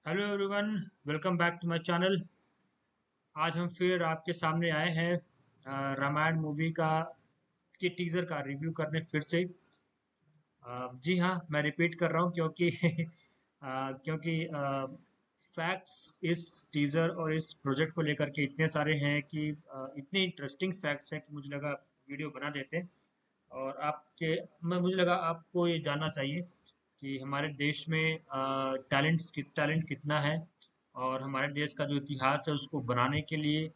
Hello everyone, welcome back to my channel. आज हम फिर आपके सामने आए हैं रामायण मूवी का के टीज़र का रिव्यू करने फिर से। जी हाँ, मैं रिपीट कर रहा हूँ क्योंकि क्योंकि फैक्ट्स इस टीज़र और इस प्रोजेक्ट को लेकर के इतने सारे हैं कि इतने इंटरेस्टिंग फैक्ट्स हैं कि मुझे लगा वीडियो बना देते हैं। और आपके मैं मुझे लगा आपको ये जानना चाहिए कि हमारे देश में टैलेंट कितना है, और हमारे देश का जो इतिहास है उसको बनाने के लिए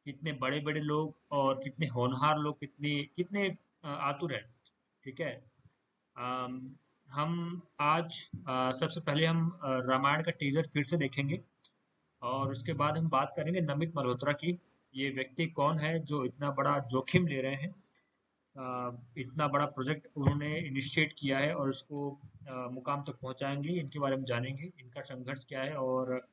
कितने बड़े बड़े लोग और कितने होनहार लोग कितने कितने आतुर हैं। ठीक है। अम, हम आज सबसे पहले हम रामायण का टीजर फिर से देखेंगे, और उसके बाद हम बात करेंगे नमित मल्होत्रा की। ये व्यक्ति कौन है जो इतना बड़ा जोखिम ले रहे हैं, इतना बड़ा प्रोजेक्ट उन्होंने इनिशिएट किया है और उसको मुकाम तक पहुंचाएंगे। इनके बारे में जानेंगे, इनका संघर्ष क्या है, और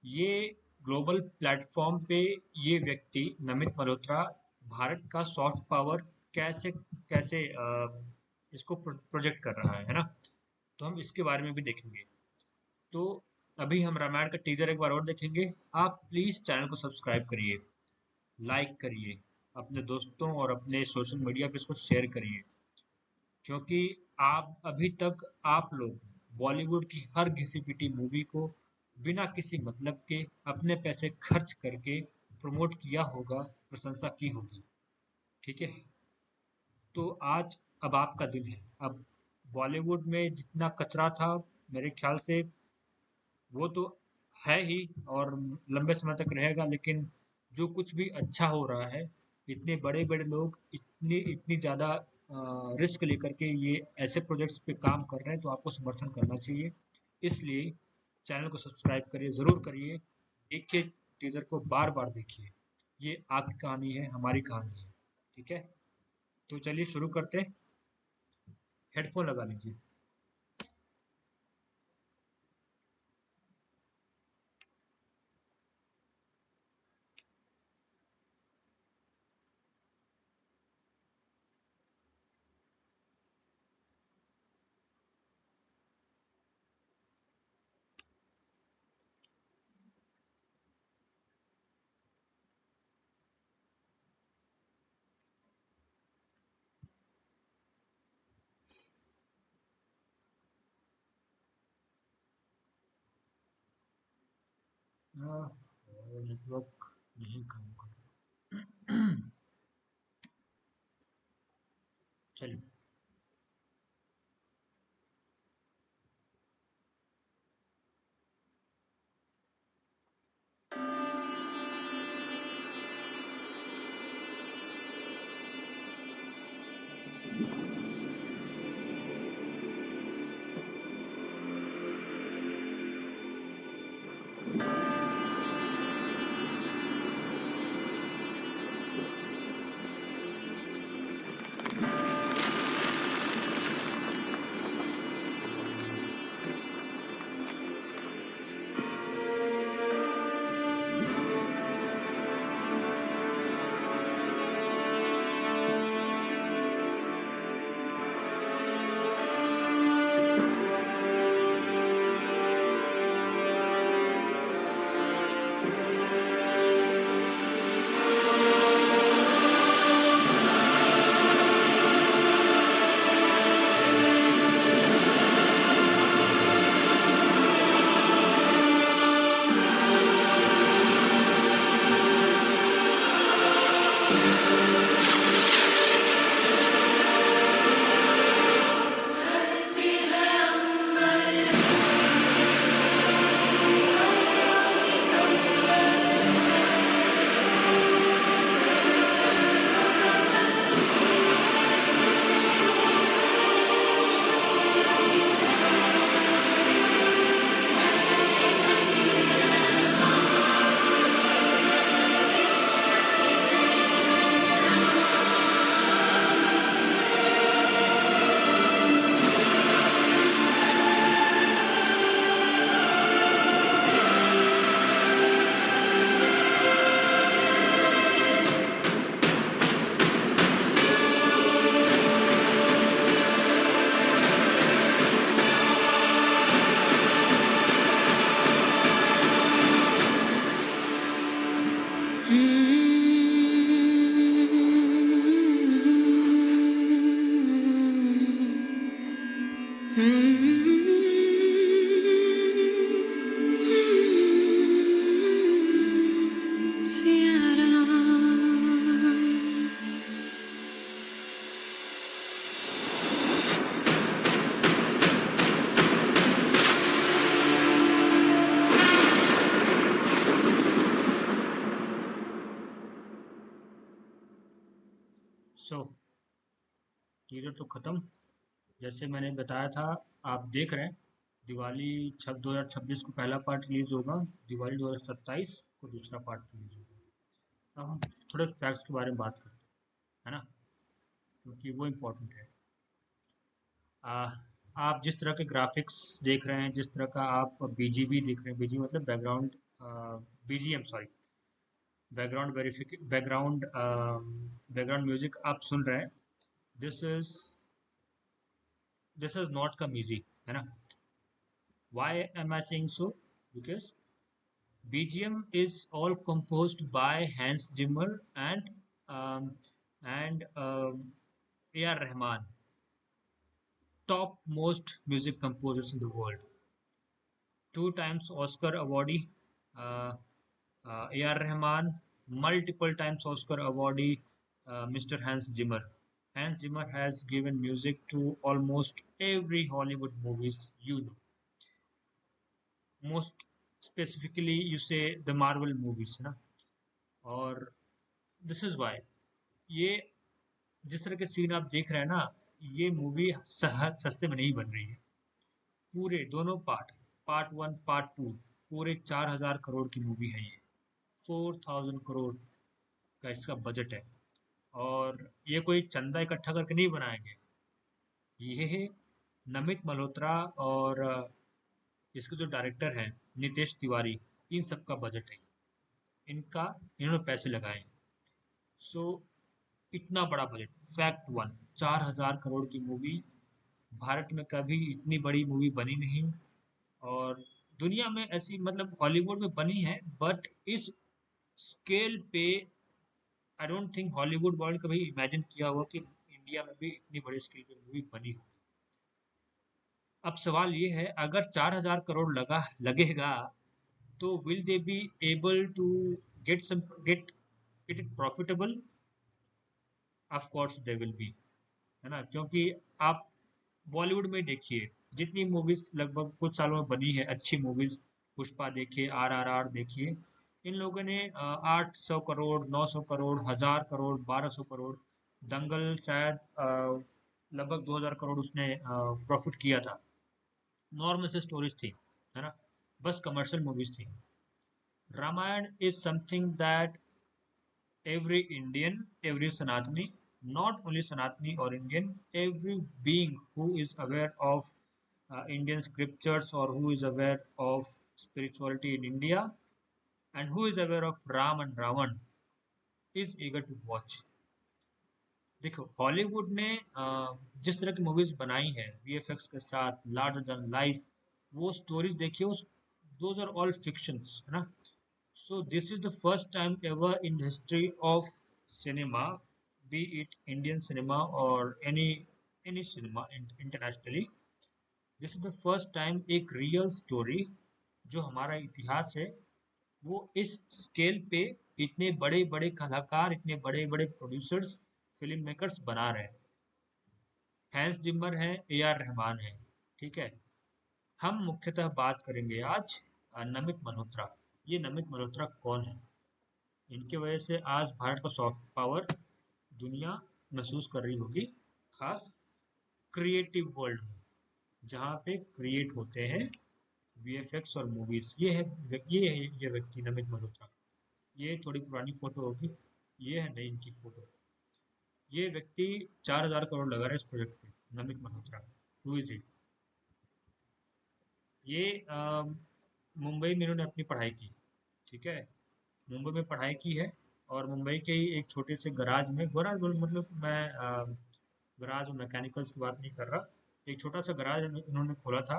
ये ग्लोबल प्लेटफॉर्म पे ये व्यक्ति नमित मल्होत्रा भारत का सॉफ्ट पावर कैसे कैसे इसको प्रोजेक्ट कर रहा है ना। तो हम इसके बारे में भी देखेंगे। तो अभी हम रामायण का टीजर एक बार और देखेंगे। आप प्लीज चैनल को सब्सक्राइब करिए, लाइक करिए, अपने दोस्तों और अपने सोशल मीडिया पे इसको शेयर करिए, क्योंकि आप अभी तक आप लोग बॉलीवुड की हर घिसी-पिटी मूवी को बिना किसी मतलब के अपने पैसे खर्च करके प्रमोट किया होगा, प्रशंसा की होगी। ठीक है? तो आज अब आपका दिन है। अब बॉलीवुड में जितना कचरा था, मेरे ख्याल से वो तो है ही और लंबे समय तक रहेगा, लेकिन जो कुछ भी अच्छा हो रहा है, इतने बड़े बड़े लोग इतनी इतनी ज़्यादा रिस्क लेकर के ये ऐसे प्रोजेक्ट्स पे काम कर रहे हैं, तो आपको समर्थन करना चाहिए। इसलिए चैनल को सब्सक्राइब करिए, ज़रूर करिए। देखिए, टीज़र को बार बार देखिए। ये आपकी कहानी है, हमारी कहानी है। ठीक है? तो चलिए शुरू करते हैं। हेडफोन लगा लीजिए। नेटवर्क नहीं काम कर रहा। चलिए। सियारा सो टीजर तो खत्म। जैसे मैंने बताया था, आप देख रहे हैं, दिवाली 2026 को पहला पार्ट रिलीज होगा, दिवाली 2027 को दूसरा पार्ट रिलीज होगा। अब हम थोड़े फैक्ट्स के बारे में बात करते हैं, है ना, क्योंकि वो इम्पोर्टेंट है। आ, आप जिस तरह के ग्राफिक्स देख रहे हैं, जिस तरह का आप बीजीबी देख रहे हैं, बीजी मतलब background, BGM sorry, background music आप सुन रहे हैं, this is this is not come easy, है ना। Why am I saying so? Because BGM is all composed by Hans Zimmer um, and A.R. Rahman, top most music composers in the world. Two times Oscar awardee, uh, A.R. Rahman, multiple times Oscar awardee, Mr. Hans Zimmer. Hans Zimmer has given music to almost every Hollywood movies you know. Most specifically, you say the Marvel movies, है ना। और this is why, ये जिस तरह के scene आप देख रहे हैं ना, ये मूवी सस्ते में नहीं बन रही है। पूरे दोनों part, part one part two, पूरे 4,000 करोड़ की मूवी है ये। 4,000 करोड़ का इसका बजट है। और ये कोई चंदा इकट्ठा करके नहीं बनाएंगे, ये नमित मल्होत्रा और इसके जो डायरेक्टर हैं नितेश तिवारी, इन सब का बजट है, इनका इन्होंने पैसे लगाए हैं। सो इतना बड़ा बजट, फैक्ट वन, 4,000 करोड़ की मूवी, भारत में कभी इतनी बड़ी मूवी बनी नहीं। और दुनिया में ऐसी, मतलब हॉलीवुड में बनी है, बट इस स्केल पे I don't think Hollywood world कभी इमेजिन किया होगा कि इंडिया में भी इतनी बड़ी स्केल पे मूवी बनी हो। अब सवाल ये है, अगर 4,000 करोड़ लगेगा, तो will they be able to get it profitable? Of course they will be, है ना। क्योंकि आप बॉलीवुड में देखिए, जितनी मूवीज लगभग कुछ सालों में बनी है अच्छी मूवीज, पुष्पा देखिए, RRR देखिए, इन लोगों ने 800 करोड़, 900 करोड़, 1,000 करोड़, 1,200 करोड़, दंगल शायद लगभग 2,000 करोड़ उसने प्रॉफिट किया था। नॉर्मल से स्टोरीज थी, है ना, बस कमर्शियल मूवीज थी। Ramayan is something that every Indian, every Sanatani, not only Sanatani or Indian, every being who is aware of Indian scriptures, or who is aware of spirituality in India, and who is aware of Ram and Ravan, is eager to watch. देखो, Hollywood ने जिस तरह की movies बनाई है VFX के साथ, larger than life, वो स्टोरीज देखिए, उस दोज आर ऑल फिक्शंस, है ना। So this is the first time ever in the history of cinema, be it Indian cinema or any cinema internationally, this is the first time एक real story, जो हमारा इतिहास है, वो इस scale पे इतने बड़े बड़े कलाकार, इतने बड़े बड़े प्रोड्यूसर्स, फिल्म मेकर्स बना रहे हैं। हैंस जिम्मर है, AR रहमान है, ठीक है। हम मुख्यतः बात करेंगे आज नमित मल्होत्रा। ये नमित मल्होत्रा कौन है? इनकी वजह से आज भारत का सॉफ्ट पावर दुनिया महसूस कर रही होगी, खास क्रिएटिव वर्ल्ड में, जहाँ पे क्रिएट होते हैं VFX और मूवीज। ये व्यक्ति नमित मल्होत्रा। ये थोड़ी पुरानी फोटो होगी, ये है नई इनकी फोटो। ये व्यक्ति 4,000 करोड़ लगा रहा है इस प्रोजेक्ट पे, Namit Malhotra. Who is it? ये मुंबई में इन्होंने अपनी पढ़ाई की, ठीक है, मुंबई में पढ़ाई की है। और मुंबई के ही एक छोटे से गराज में, गराज मतलब मैं गराज और मैकेनिकल्स की बात नहीं कर रहा, एक छोटा सा गराज इन्होंने खोला था,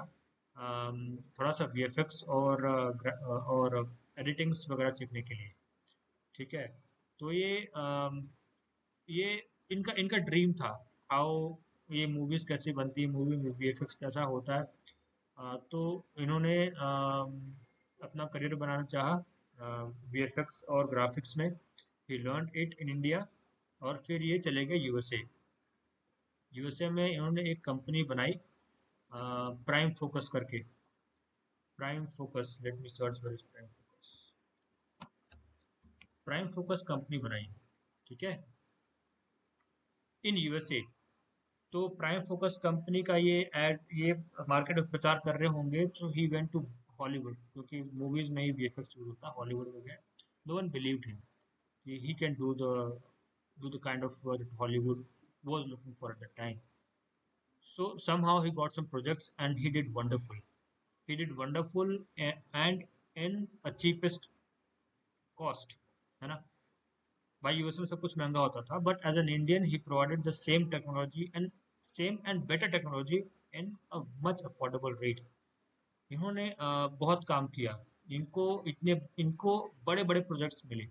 थोड़ा सा VFX और एडिटिंग्स वगैरह सीखने के लिए, ठीक है। तो ये इनका इनका ड्रीम था, हाउ ये मूवीज़ कैसे बनती है, मूवी में वीएफएक्स कैसा होता है। तो इन्होंने अपना करियर बनाना चाहा वीएफएक्स और ग्राफिक्स में। ही लर्न इट इन इंडिया और फिर ये चले गए यूएसए। यूएसए में इन्होंने एक कंपनी बनाई प्राइम फोकस करके। Prime focus, let me search for prime focus. Prime focus company बनाई, ठीक है, इन यूएसए। तो प्राइम फोकस कंपनी का ये मार्केट में प्रचार कर रहे होंगे, सो ही वेंट टू हॉलीवुड, क्योंकि मूवीज में ही वीएफएक्स यूज होता है। हॉलीवुड में गए, नो वन बिलीव्ड हिम कि he can do the kind of work that Hollywood was looking for at the time. So somehow he got some projects and he did wonderful. He did wonderful and in a cheapest cost, है ना। भाई US में सब कुछ महंगा होता था, but as an Indian he provided the same and better technology in a much affordable rate. इन्होंने बहुत काम किया। इनको बड़े बड़े प्रोजेक्ट्स मिले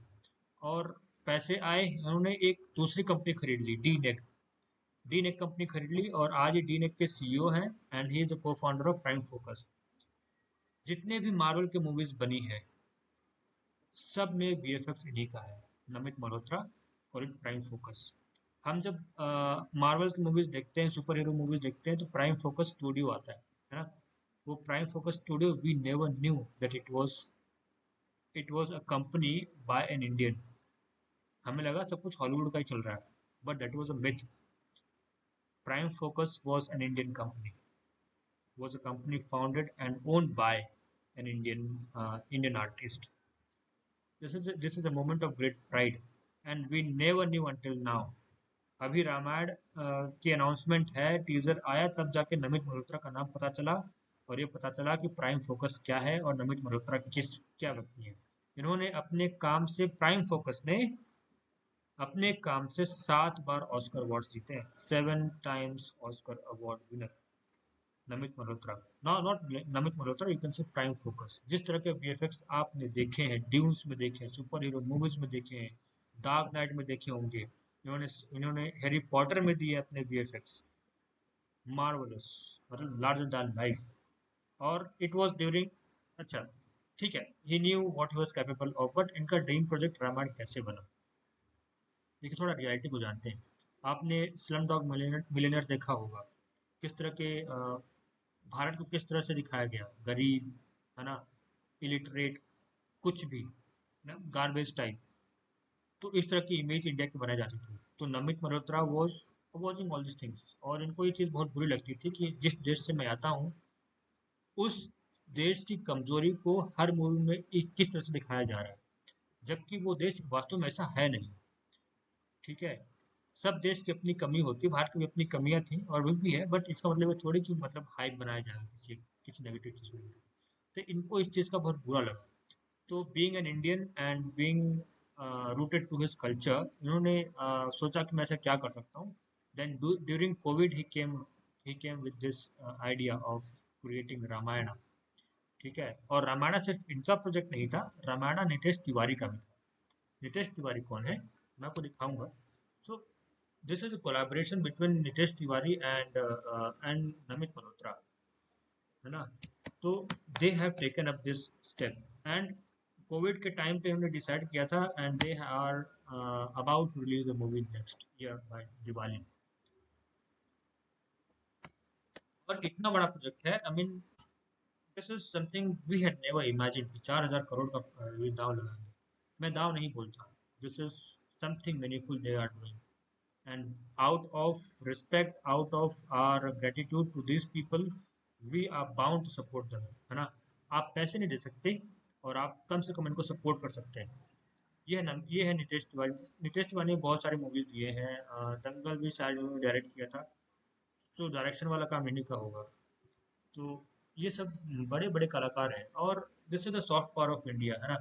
और पैसे आए। इन्होंने एक दूसरी कंपनी खरीद ली, डी नेक कंपनी खरीद ली, और आज ये डी नेक के सीईओ हैं एंड ही इज द को फाउंडर ऑफ प्राइम फोकस। जितने भी मार्वल की मूवीज बनी है, सब में वीएफएक्स इन्हीं का है, नमित मल्होत्रा और प्राइम फोकस। हम जब मार्वल की मूवीज देखते हैं, सुपर हीरो मूवीज देखते हैं, तो प्राइम फोकस स्टूडियो आता है ना। वो Prime Focus Studio, we never knew that it was a company by an Indian. हमें लगा सब कुछ हॉलीवुड का ही चल रहा है, but that was a myth. Prime focus was an Indian company, was a company founded and owned by an Indian artist. This is a moment of great pride, and we never knew until now. अभी रामायण की announcement है, teaser आया, तब जाके नमित मल्होत्रा का नाम पता चला, और ये पता चला कि प्राइम फोकस क्या है और नमित मल्होत्रा क्या व्यक्ति है। इन्होंने अपने काम से, प्राइम फोकस ने अपने काम से 7 बार ऑस्कर अवार्ड जीते हैं। 7 times Oscar award winner Namit Malhotra. Not Namit Malhotra, you can say prime focus. जिस तरह के वीएफएक्स आपने देखे हैं, ड्यून्स में देखे हैं, सुपर हीरो मूवीज में देखे हैं, डार्क नाइट में देखे होंगे, इन्होंने इन्होंने हैरी पॉटर में दिए अपने वीएफएक्स, मार्वलस, मतलब लार्जर दैन लाइफ। और इट वाज ड्यूरिंग, अच्छा ठीक है, he knew what he was capable of. But इनका ड्रीम प्रोजेक्ट रामायण कैसे बना, देखिए थोड़ा रियलिटी को जानते हैं। आपने स्लम डॉग मिलियनर देखा होगा, किस तरह के भारत को किस तरह से दिखाया गया, गरीब, है ना, इलिटरेट, कुछ भी ना, गार्बेज टाइप। तो इस तरह की इमेज इंडिया की बनाई जाती थी। तो Namit Malhotra was watching all this things, और इनको ये चीज़ बहुत बुरी लगती थी कि जिस देश से मैं आता हूँ, उस देश की कमजोरी को हर मूवी में किस तरह से दिखाया जा रहा है, जबकि वो देश वास्तव में ऐसा है नहीं। ठीक है, सब देश की अपनी कमी होती है, भारत की भी अपनी कमियां थी और भी है, बट इसका मतलब ये थोड़ी कि मतलब हाइप बनाया जाएगा किसी नेगेटिव चीज़ को। तो इनको इस चीज़ का बहुत बुरा लगा। तो being an Indian and being rooted to his culture, इन्होंने सोचा कि मैं ऐसा क्या कर सकता हूँ। Then during Covid he came with this idea of creating Ramayan. ठीक है, और रामायण सिर्फ इनका प्रोजेक्ट नहीं था, रामायण नितेश तिवारी का भी था। नितेश तिवारी कौन है, मैं आपको दिखाऊंगा। So this is a collaboration between Nitesh Tiwari and Namit Malhotra, है ना। तो they have taken up this step, and Covid के टाइम पे हमने डिसाइड किया था, and they are about to release the movie next year by Diwali. और इतना बड़ा प्रोजेक्ट है, I mean this is something we had never imagine कि 4,000 करोड़ का ये दाव लगाएंगे। मैं दाव नहीं बोलता, this is something meaningful they are doing, and out of respect, out of our gratitude to these people, we are bound to support them, है ना। आप पैसे नहीं दे सकते, और आप कम से कम इनको सपोर्ट कर सकते हैं। ये है नितेश तिवारी। नितेश तिवारी ने बहुत सारी मूवीज दिए हैं, दंगल भी शायद उन्होंने डायरेक्ट किया था, तो डायरेक्शन वाला काम इन्हीं का होगा। तो ये सब बड़े बड़े कलाकार हैं, और this is the soft power of India, है ना।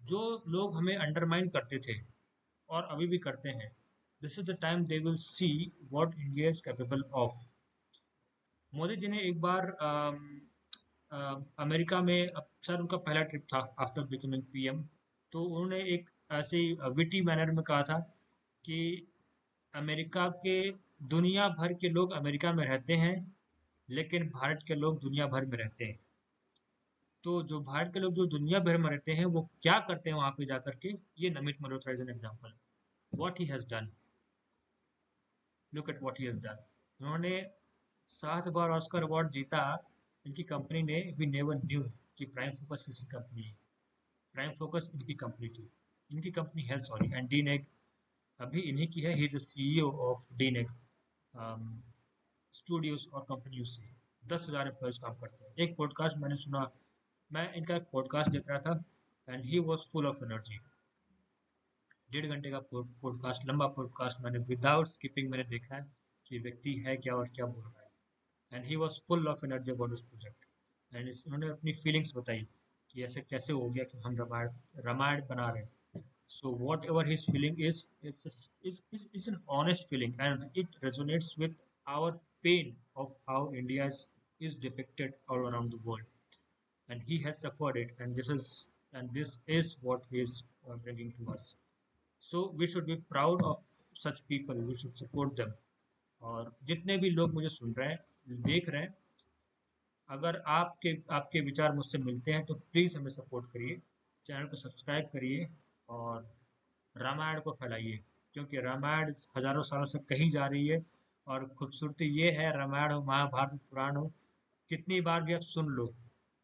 जो लोग हमें अंडरमाइन करते थे और अभी भी करते हैं, this is the time they will see what India is capable of. Modi ji ने एक बार अमेरिका में, शायद उनका पहला ट्रिप था आफ्टर बिकमिंग पीएम, तो उन्होंने एक ऐसे विटी मैनर में कहा था कि अमेरिका के दुनिया भर के लोग अमेरिका में रहते हैं, लेकिन भारत के लोग दुनिया भर में रहते हैं। तो जो भारत के लोग जो दुनिया भर में रहते हैं वो क्या करते हैं वहां पे जाकर के, ये Namit Malhotra is an example. What he has done, look at what he has done. उन्होंने 7 बार ऑस्कर अवार्ड जीता। इनकी कंपनी ने, वी नेवर न्यू कि प्राइम फोकस किसी कंपनी है। प्राइम फोकस इनकी कंपनी थी, इनकी कंपनी है, सॉरी, एंड डीनेक अभी इन्हीं की है। He is the CEO of DNEG studios और कंपनी से 10,000 एम्प्लॉयज काम करते हैं। एक पॉडकास्ट मैंने सुना, मैं इनका एक पॉडकास्ट देख रहा था, and he was full of energy. 1.5 घंटे का पॉडकास्ट, लंबा पॉडकास्ट, मैंने विदाउट स्किपिंग मैंने देखा है कि व्यक्ति है क्या और क्या बोल रहा है। And he was full of energy about this project. And उन्होंने अपनी फीलिंग्स बताई कि ऐसे कैसे हो गया कि हम रामायण रामायण बना रहे हैं। So whatever his feeling is, it's an honest feeling, and it resonates with our pain of how is depicted all around the world, and he has suffered it, and this is what he is bringing to us. So we should be proud of such people. We should support them. और जितने भी लोग मुझे सुन रहे हैं, देख रहे हैं, अगर आपके आपके विचार मुझसे मिलते हैं तो प्लीज़ हमें सपोर्ट करिए, चैनल को सब्सक्राइब करिए और रामायण को फैलाइए, क्योंकि रामायण हजारों सालों से कही जा रही है। और खूबसूरती ये है, रामायण हो, महाभारत हो, पुराण हो, कितनी बार भी आप सुन लो,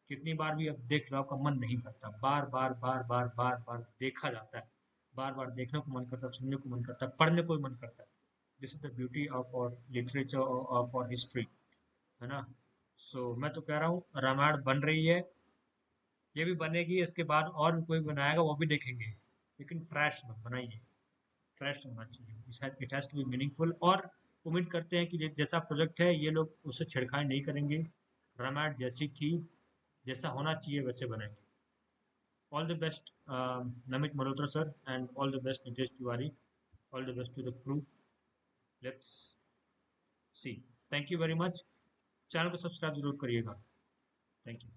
कितनी बार भी आप देख लो, आपका मन नहीं करता। बार बार बार बार बार बार देखा जाता है, बार बार देखने को मन करता है, सुनने को मन करता है, पढ़ने को भी मन करता है। This is the beauty of और लिटरेचर, ऑफ और हिस्ट्री, है ना। मैं तो कह रहा हूँ रामायण बन रही है, ये भी बनेगी, इसके बाद और भी कोई बनाएगा वो भी देखेंगे, लेकिन ट्रैश मत बनाइए, ट्रैश होना चाहिए। It has to be meaningful. और उम्मीद करते हैं कि जैसा प्रोजेक्ट है ये लोग उससे छेड़खानी नहीं करेंगे। रामायण जैसी थी, जैसा होना चाहिए वैसे बनाएंगे। All the best Namit Malhotra sir, and all the best Nitesh Tiwari, all the best to the crew. Let's see. Thank you very much. Channel को सब्सक्राइब जरूर करिएगा। Thank you.